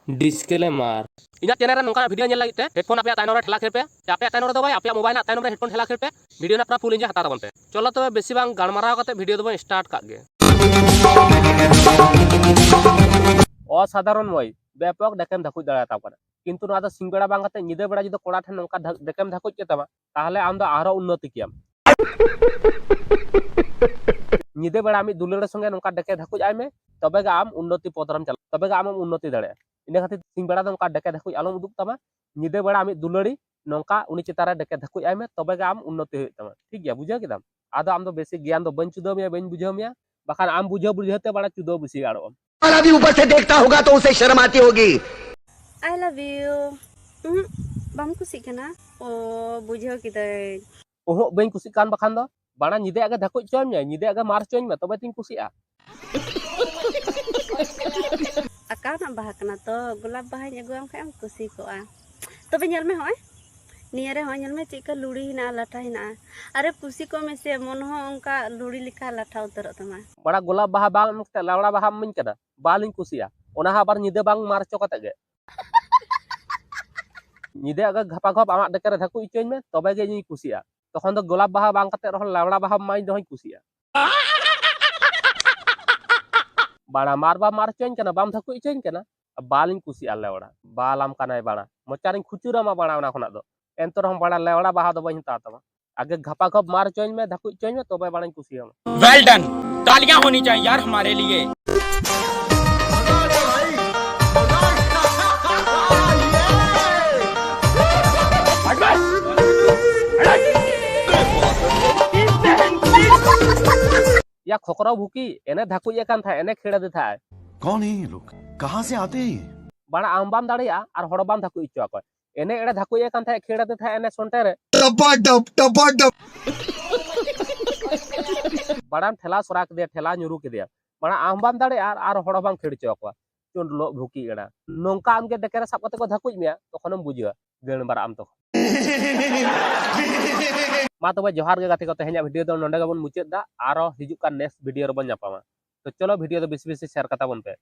Disclaimer ᱤᱧᱟᱹᱜ channel ᱨᱮ ᱱᱚᱝᱠᱟᱱᱟᱜ ভিডিও ᱧᱮᱞ ᱞᱟᱹᱜᱤᱫ ᱛᱮ ᱦᱮᱰᱯᱷᱳᱱ ᱟᱯᱮᱭᱟᱜ ᱛᱟᱭᱱᱚᱢ ᱨᱮ ᱴᱷᱮᱞᱟ ᱠᱷᱮᱞ ᱯᱮ ᱥᱮ ᱟᱯᱮᱭᱟᱜ ᱛᱟᱭᱱᱚᱢ ᱨᱮᱫᱚ ᱵᱟᱭ ᱟᱯᱮᱭᱟᱜ ᱢᱳᱵᱟᱭᱤᱞ ᱨᱮᱱᱟᱜ ᱛᱟᱭᱱᱚᱢ ᱨᱮ ᱦᱮᱰᱯᱷᱳᱱ ᱴᱷᱮᱞᱟ ᱠᱷᱮᱞ ᱯᱮ ভিডিও ᱨᱮᱱᱟᱜ ᱯᱩᱨᱟᱹ ᱯᱷᱩᱞ ᱤᱧᱡᱮ ᱦᱟᱛᱟᱣ ᱛᱟᱵᱚᱱ ᱯᱮ ᱪᱚᱞᱚ ᱛᱚᱵᱮ ᱵᱮᱥᱤ ᱵᱟᱝ ᱜᱟᱞᱢᱟᱨᱟᱣ ᱠᱟᱛᱮ ভিডিও ᱫᱚᱵᱚᱱ ᱥᱴᱟর্ট ᱠᱟᱜ ᱜᱮ অসাধারণ মই ব্যাপক ডেকেম ধাকুজ দাঁড়াতাম কানা কিন্তু নয়া ᱫᱚ ᱥᱤᱧ ᱵᱮᱲᱟ ᱵᱟᱝ ᱠᱟᱛᱮ ᱧᱤᱫᱟᱹ ᱵᱮᱲᱟ ᱡᱩᱫᱤ ᱠᱚᱲᱟ ᱴᱷᱮᱱ ᱱᱚᱝᱠᱟ ᱰᱮᱠᱮᱢ ᱫᱷᱟকুজ ᱠᱮ ᱛᱟᱢᱟ তাহলে ᱟᱢ ᱫᱚ ᱟᱨᱚ ᱩন্নতি ᱠᱮᱭᱟᱢ ᱧᱤᱫᱟᱹ ᱵᱮᱲᱟ ᱟᱢᱤᱡ ᱫᱩᱞᱟᱹᱲ ᱥᱚᱸᱜᱮ ᱱᱚᱝᱠᱟ ᱰᱮᱠᱮ ᱫᱷᱟকুজ ᱟᱭ ᱢᱮ ᱛᱚᱵᱮ ᱜᱮ ᱟᱢ ᱩন্নতি ᱯᱚᱫ ᱨᱮᱢ ᱪᱟᱞᱟᱜᱼᱟ ᱛᱚᱵᱮ ᱜᱮ ᱟᱢᱮᱢ ᱩন্নতি ᱫᱟᱲᱮᱭᱟᱜᱼᱟ ᱤᱱᱟᱹ ᱠᱷᱟᱹᱛᱤᱨ ᱥᱤᱧ ᱵᱮᱲᱟ ᱫᱚ ᱱᱚᱝᱠᱟ ᱰᱮᱠᱮ ᱫᱷᱟকুজ ᱟᱞᱚᱢ ᱩᱫᱩᱜ ᱛᱟᱢᱟ ᱧᱤᱫᱟᱹ ᱵᱮᱲᱟ ᱟᱢᱤᱡ ᱫᱩᱞᱟᱹᱲᱤ ᱱᱚᱝᱠᱟ ᱩᱱᱤ ᱪᱮᱛᱟᱱ ᱨᱮ ᱰᱮᱠᱮ ᱫᱷᱟকুজ ᱟᱭ ᱢᱮ ᱛᱚᱵᱮ ᱜᱮ ᱟᱢ ᱩন্নতি ᱦᱩᱭᱩᱜ ᱛᱟᱢᱟ ᱴᱷᱤᱠ ᱜᱮᱭᱟ ᱵᱩᱡᱷᱟᱹᱣ ᱠᱮᱫᱟᱢ ᱟᱫᱚ ᱟᱢ ᱫᱚ ᱵᱮᱥᱤ ᱜᱮᱭᱟᱱ ᱫᱚ ᱵᱟᱹᱧ ᱪᱩᱫᱟᱹᱣ ᱢᱮᱭᱟ ᱵᱟᱹᱧ ᱵᱩᱡᱷᱟᱹᱣ ᱢᱮᱭᱟ ᱵᱟᱠᱷᱟᱱ ᱟᱢ ᱵᱩझᱟᱹᱣ बुझाते बड़ा चुदो बेसी गाड़ो वाला भी ऊपर से देखता होगा तो उसे शर्म आती होगी। I love you. Bam kusik kana? Oh, bujhaw kiday. ओहो बई कुसी कान बखान दो बड़ा निदे आगे धकुज चोम nya निदे आगे मार चोम में तबे तिन कुसिया Akal nak bahak kana to gulab bahay nya guam khay am kusi ko a. Tobe nyal me hoy. Niya re hoy nyal me chika luri hina latha hina. Are kusi ko me se mon ho onka luri likha latha utar tama. बड़ा गोलाब बाहा बांग मते लावड़ा बाहा मिन कदा बालिन कुसिया ओना हा बार निदे बांग मार चो कते गे निदे आगे घपा घप आमा डेके रे धकुज चोम में तबे गे नी कुसिया तखन दो गोलाब बाहा बांग कते रह लावड़ा बाहा माई दहई कुसिया बड़ा मार बा मार चोम कना बाम धकुज चोम कना बालिन कुसिया लेवड़ा बालाम कनाय बड़ा मोचारिन खुचुरा मा बड़ा ओना खना दो एंतो रहम बड़ा लेवड़ा बाहा दो बई हता तमा आगे घपा घप मार चोम में धकुज चोम में तबे बड़ा कुसिया वेल डन तालियां होनी चाहिए यार हमारे लिए या खोकरा भूकी एने धकुज एकान था एने खेड़ा दे था कौन है ये लोग कहाँ से आते हैं ये? बड़ा आम बाम दाड़िया और हड़ बाम धकुज इचो को एने एड़े धकुज एकान था खेड़ा दे था एने सोंटे रे टपा बड़ा ठेला सोरा के दे ठेला nyuruh के दे बड़ा आम बाम दाड़िया और हड़ बाम खेड़ इचो को चुन लो भूकी एड़ा नोंका आम के डेके रे साब कते को धकुज मिया तखनम बुझिया गेण बार आम तो मा तबे जोहार गे गाते को तेहे냐 वीडियो दो नोंडे गबन मुचेद दा आरो हिजुक का नेक्स्ट वीडियो रे बन जापामा तो चलो वीडियो दो बेसी बेसी शेयर कता बन पे